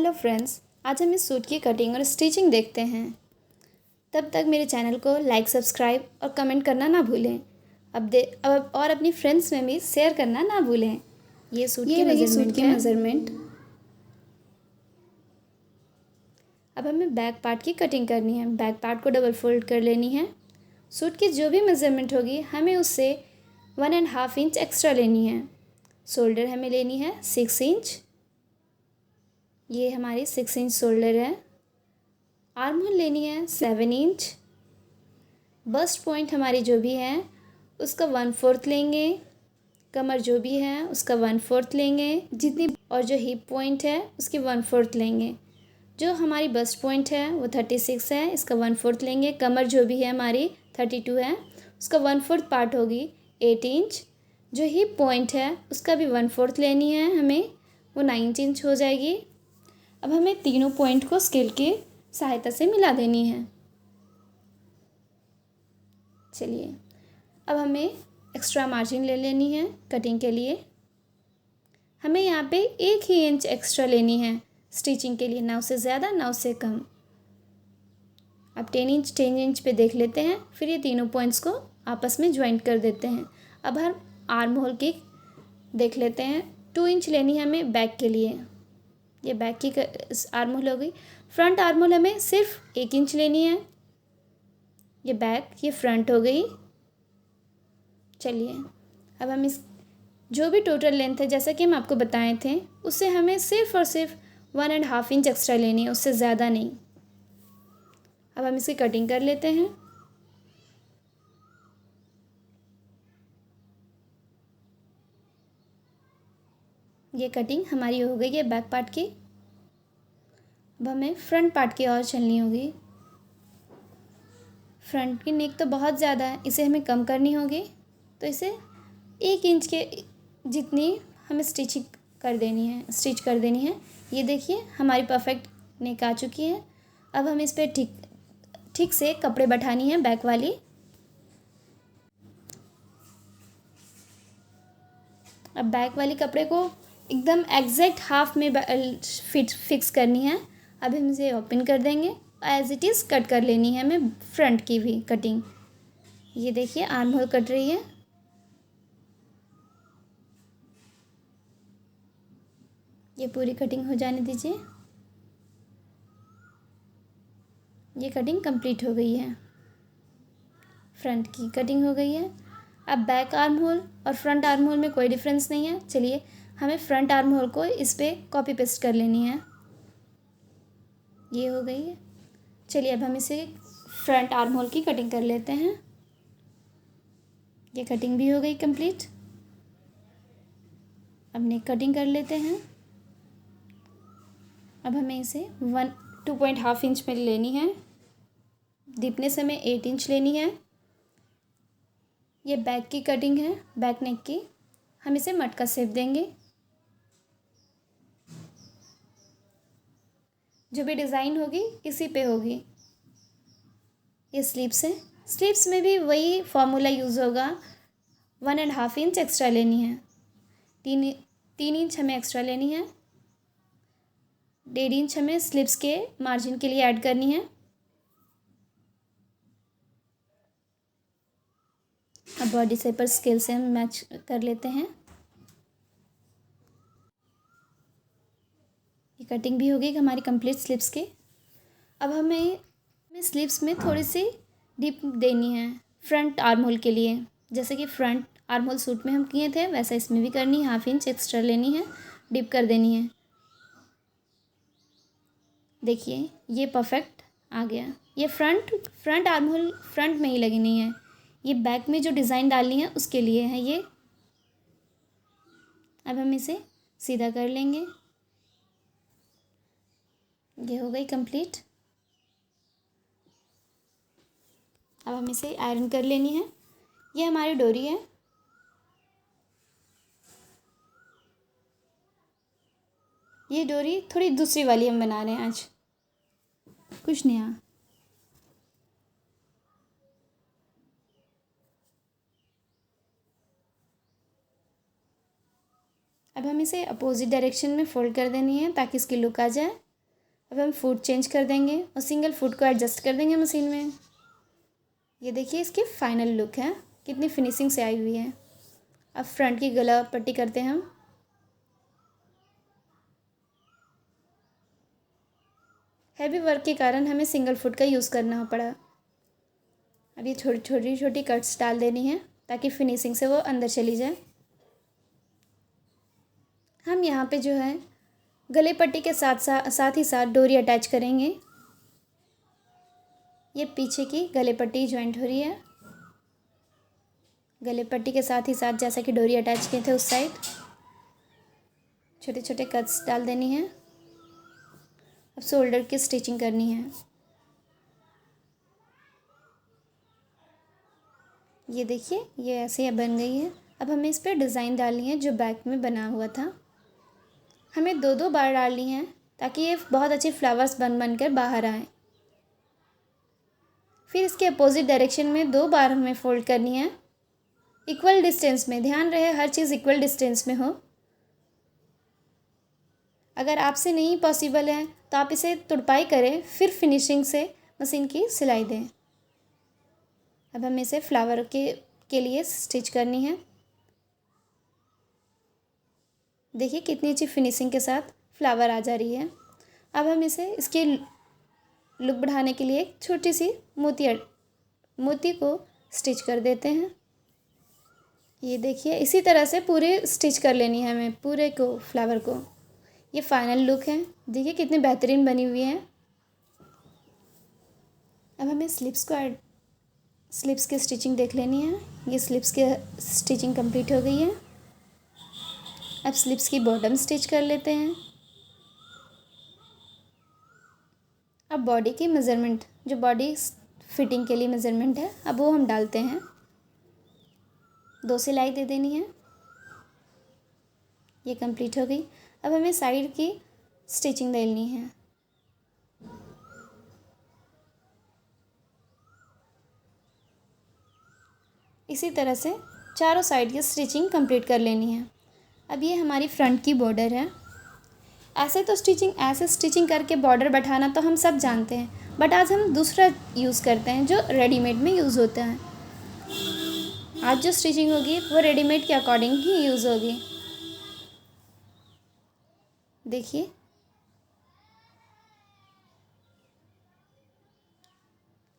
Hello friends, आज हम इस सूट की कटिंग और स्टिचिंग देखते हैं। तब तक मेरे चैनल को लाइक, सब्सक्राइब और कमेंट करना ना भूलें। अब और अपनी फ्रेंड्स में भी शेयर करना ना भूलें। ये सूट के मेज़रमेंट। अब हमें बैक पार्ट की कटिंग करनी है। बैक पार्ट को डबल फोल्ड कर लेनी है। सूट की जो भी मेज़रमेंट होगी हमें उससे 1.5 इंच एक्स्ट्रा लेनी है। शोल्डर हमें लेनी है 6 इंच। ये हमारी 6 इंच शोल्डर है। आर्म होल लेनी है 7 इंच। बस्ट पॉइंट हमारी जो भी है उसका 1/4 लेंगे। कमर जो भी है उसका 1/4 लेंगे जितनी, और जो हिप पॉइंट है उसकी 1/4 लेंगे। जो हमारी बस्ट पॉइंट है वो 36 है, इसका 1/4 लेंगे। कमर जो भी है हमारी 32 है, उसका 1/4 पार्ट होगी 8 इंच। जो हिप पॉइंट है उसका भी 1/4 लेनी है हमें, वो 9 इंच हो जाएगी। अब हमें तीनों पॉइंट को स्केल की सहायता से मिला देनी है। चलिए, अब हमें एक्स्ट्रा मार्जिन ले लेनी है कटिंग के लिए। हमें यहाँ पे 1 ही इंच एक्स्ट्रा लेनी है स्टिचिंग के लिए, ना उससे ज़्यादा ना उससे कम। अब 10 इंच पे देख लेते हैं, फिर ये तीनों पॉइंट्स को आपस में ज्वाइंट कर देते हैं। अब हम आर्म होल की देख लेते हैं। 2 इंच लेनी है हमें बैक के लिए। ये बैक की आर्म होल हो गई। फ्रंट आर्म होल हमें सिर्फ 1 इंच लेनी है। ये बैक, ये फ्रंट हो गई। चलिए, अब हम इस जो भी टोटल लेंथ है जैसा कि हम आपको बताए थे उससे हमें सिर्फ और सिर्फ 1.5 इंच एक्स्ट्रा लेनी है, उससे ज़्यादा नहीं। अब हम इसकी कटिंग कर लेते हैं। ये कटिंग हमारी हो गई है बैक पार्ट की। अब हमें फ्रंट पार्ट की और चलनी होगी। फ्रंट की नेक तो बहुत ज़्यादा है, इसे हमें कम करनी होगी। तो इसे 1 इंच के जितनी हमें स्टिच कर देनी है। ये देखिए हमारी परफेक्ट नेक आ चुकी है। अब हमें इस पर ठीक से कपड़े बैठानी है बैक वाली। अब बैक वाली कपड़े को एकदम एग्जैक्ट हाफ में फिक्स करनी है। अब हम इसे ओपन कर देंगे। एज इट इज़ कट कर लेनी है हमें फ्रंट की भी कटिंग। ये देखिए आर्म होल कट रही है। ये पूरी कटिंग हो जाने दीजिए। ये कटिंग कंप्लीट हो गई है। फ्रंट की कटिंग हो गई है। अब बैक आर्म होल और फ्रंट आर्म होल में कोई डिफरेंस नहीं है। चलिए, हमें फ्रंट आर्म होल को इस पर कॉपी पेस्ट कर लेनी है। ये हो गई है। चलिए, अब हम इसे फ्रंट आर्म होल की कटिंग कर लेते हैं। ये कटिंग भी हो गई कंप्लीट। अब नेक कटिंग कर लेते हैं। अब हमें इसे 2.5 इंच में लेनी है। डीपनेस हमें 8 इंच लेनी है। ये बैक की कटिंग है, बैक नेक की। हम इसे मटका शेप देंगे। जो भी डिज़ाइन होगी इसी पे होगी। ये स्लीव्स है। स्लीव्स में भी वही फॉर्मूला यूज़ होगा। 1.5 इंच एक्स्ट्रा लेनी है। 3 इंच हमें एक्स्ट्रा लेनी है। 1.5 इंच हमें स्लीव्स के मार्जिन के लिए ऐड करनी है। अब बॉडी शेप पर स्केल से हम मैच कर लेते हैं। ये कटिंग भी हो गई हमारी कंप्लीट स्लीव्स की। अब हमें स्लीव्स में थोड़ी सी डिप देनी है फ्रंट आर्म होल के लिए। जैसे कि फ्रंट आर्म होल सूट में हम किए थे वैसा इसमें भी करनी है। 1/2 इंच एक्स्ट्रा लेनी है, डिप कर देनी है। देखिए ये परफेक्ट आ गया। ये फ्रंट आर्म होल फ्रंट में ही लगनी है। ये बैक में जो डिज़ाइन डालनी है उसके लिए है ये। अब हम इसे सीधा कर लेंगे। ये हो गई कंप्लीट। अब हम इसे आयरन कर लेनी है। ये हमारी डोरी है। ये डोरी थोड़ी दूसरी वाली हम बना रहे हैं आज, कुछ नया। अब हम इसे अपोजिट डायरेक्शन में फोल्ड कर देनी है ताकि इसकी लुक आ जाए। अब हम फुट चेंज कर देंगे और सिंगल फुट को एडजस्ट कर देंगे मशीन में। ये देखिए इसकी फाइनल लुक है, कितनी फिनिशिंग से आई हुई है। अब फ्रंट की गला पट्टी करते हैं हम। हैवी वर्क के कारण हमें सिंगल फुट का यूज़ करना पड़ा। अब ये छोटी छोटी कट्स डाल देनी है ताकि फिनिशिंग से वो अंदर चली जाए। हम यहाँ पे जो है गले पट्टी के साथ ही साथ डोरी अटैच करेंगे। ये पीछे की गले पट्टी ज्वाइंट हो रही है गले पट्टी के साथ ही साथ, जैसा कि डोरी अटैच किए थे उस साइड। छोटे छोटे कट्स डाल देनी है। अब शोल्डर की स्टिचिंग करनी है। ये देखिए ये ऐसे बन गई है। अब हमें इस पर डिज़ाइन डालनी है जो बैक में बना हुआ था। हमें दो दो बार डालनी है ताकि ये बहुत अच्छी फ्लावर्स बन कर बाहर आए। फिर इसके अपोजिट डायरेक्शन में 2 बार हमें फोल्ड करनी है, इक्वल डिस्टेंस में। ध्यान रहे हर चीज़ इक्वल डिस्टेंस में हो। अगर आपसे नहीं पॉसिबल है तो आप इसे तुड़पाई करें, फिर फिनिशिंग से मशीन की सिलाई दें। अब हमें इसे फ्लावर के लिए स्टिच करनी है। देखिए कितनी अच्छी फिनिशिंग के साथ फ्लावर आ जा रही है। अब हम इसे इसकी लुक बढ़ाने के लिए एक छोटी सी मोती को स्टिच कर देते हैं। ये देखिए इसी तरह से पूरे स्टिच कर लेनी है हमें, पूरे को, फ्लावर को। ये फाइनल लुक है। देखिए कितनी बेहतरीन बनी हुई है। अब हमें स्लिप्स की स्टिचिंग देख लेनी है। ये स्लिप्स की स्टिचिंग कंप्लीट हो गई है। अब स्लिप्स की बॉटम स्टिच कर लेते हैं। अब बॉडी की मेज़रमेंट, जो बॉडी फिटिंग के लिए मेज़रमेंट है, अब वो हम डालते हैं। 2 सिलाई दे देनी है। ये कंप्लीट हो गई। अब हमें साइड की स्टिचिंग देनी है। इसी तरह से चारों साइड की स्टिचिंग कंप्लीट कर लेनी है। अब ये हमारी फ्रंट की बॉर्डर है। ऐसे स्टिचिंग करके बॉर्डर बैठाना तो हम सब जानते हैं, बट आज हम दूसरा यूज़ करते हैं जो रेडीमेड में यूज़ होता है। आज जो स्टिचिंग होगी वो रेडीमेड के अकॉर्डिंग ही यूज़ होगी। देखिए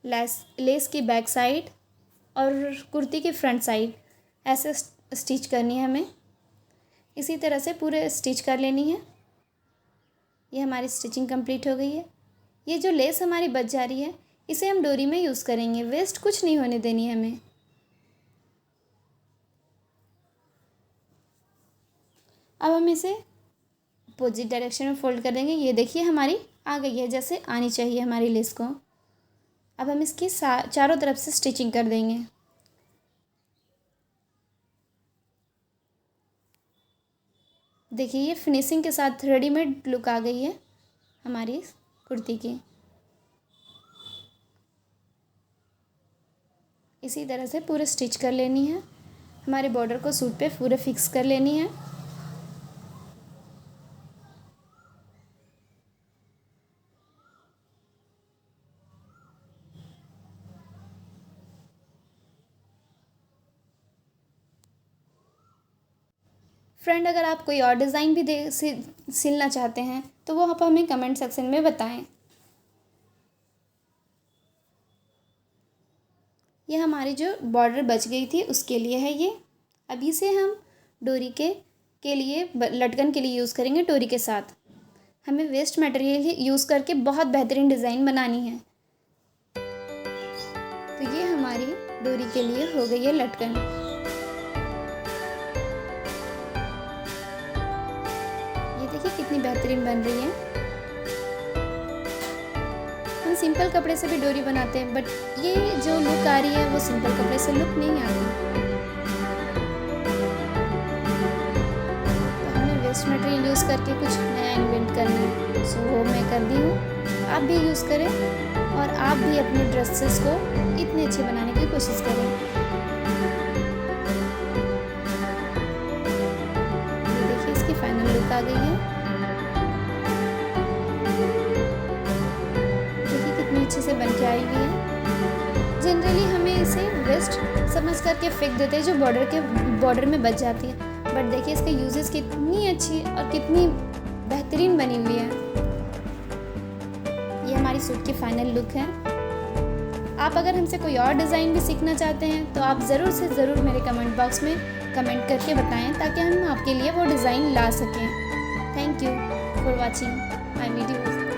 लेस की बैक साइड और कुर्ती की फ्रंट साइड ऐसे स्टिच करनी है हमें। इसी तरह से पूरे स्टिच कर लेनी है। ये हमारी स्टिचिंग कंप्लीट हो गई है। ये जो लेस हमारी बच जा रही है इसे हम डोरी में यूज़ करेंगे, वेस्ट कुछ नहीं होने देनी है हमें। अब हम इसे अपोजिट डायरेक्शन में फोल्ड कर देंगे। ये देखिए हमारी आ गई है जैसे आनी चाहिए हमारी लेस को। अब हम इसकी चारों तरफ से स्टिचिंग कर देंगे। देखिए ये फिनिशिंग के साथ रेडीमेड लुक आ गई है हमारी कुर्ती की। इसी तरह से पूरे स्टिच कर लेनी है। हमारे बॉर्डर को सूट पे पूरे फिक्स कर लेनी है। फ्रेंड अगर आप कोई और डिज़ाइन भी सिलना चाहते हैं तो वो आप हमें कमेंट सेक्शन में बताएं। ये हमारी जो बॉर्डर बच गई थी उसके लिए है ये। अभी से हम डोरी के लिए लटकन के लिए यूज़ करेंगे डोरी के साथ। हमें वेस्ट मटेरियल यूज़ करके बहुत बेहतरीन डिज़ाइन बनानी है। तो ये हमारी डोरी के लिए हो गई है लटकन। ये देखिए कितनी बेहतरीन बन रही है। हम सिंपल कपड़े से भी डोरी बनाते हैं, बट ये जो लुक आ रही है वो सिंपल कपड़े से लुक नहीं आती। तो हमें वेस्ट मटेरियल यूज़ करके कुछ नया इन्वेंट करना है। सो वो मैं कर दी हूँ, आप भी यूज़ करें और आप भी अपने ड्रेसेस को इतने अच्छे बनाने की कोशिश करें। ये देखिए इसकी फाइनल लुक आ गई है। अच्छे से बन के आई हुई है। जनरली हमें इसे वेस्ट समझ करके फेंक देते हैं जो बॉर्डर में बच जाती है, बट देखिए इसका यूजेस कितनी अच्छी और कितनी बेहतरीन बनी हुई है। ये हमारी सूट की फाइनल लुक है। आप अगर हमसे कोई और डिज़ाइन भी सीखना चाहते हैं तो आप ज़रूर से ज़रूर मेरे कमेंट बॉक्स में कमेंट करके बताएं ताकि हम आपके लिए वो डिज़ाइन ला सकें। Thank you for watching my videos.